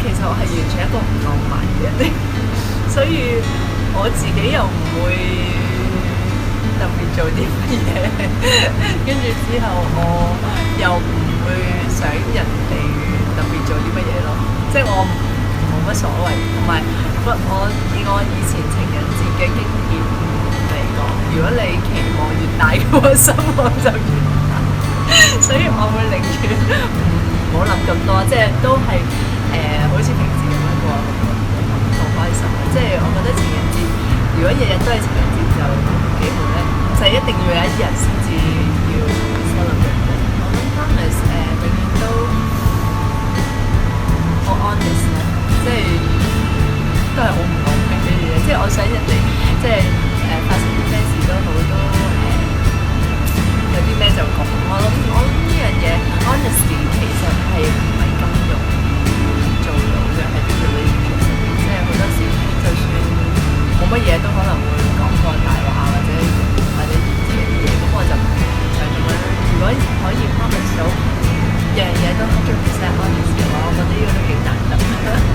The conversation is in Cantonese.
其實我係完全一個唔浪漫嘅人，所以我自己又唔會特別做啲乜嘢，跟住之後我又唔會想人哋特別做啲乜嘢咯，即係我冇乜所謂，同埋我以我以前情人節嘅經驗嚟講，如果你期望越大嘅話，失望就越大，所以我會寧願唔好諗咁多，即係都係好似平時咁樣過好開心。即係我覺得情人節，如果日日都係情人節就幾好咧，就一定要有一日先至要 celebrate。我諗 Thomas 永遠都好 honest 啦，即係都係好唔講明嘅嘢。即係我想人哋即係發生啲咩事都好，都有啲咩就講。我諗呢樣嘢 honesty 其實係唔係咁容易做到嘅，喺啲 relationship 上面，即係好多時就算冇乜嘢都可能會講個大話或者自己啲嘢，咁我就唔想咁樣。如果可以 promise 到樣嘢都100% honest 嘅話，我覺得呢個都幾難得。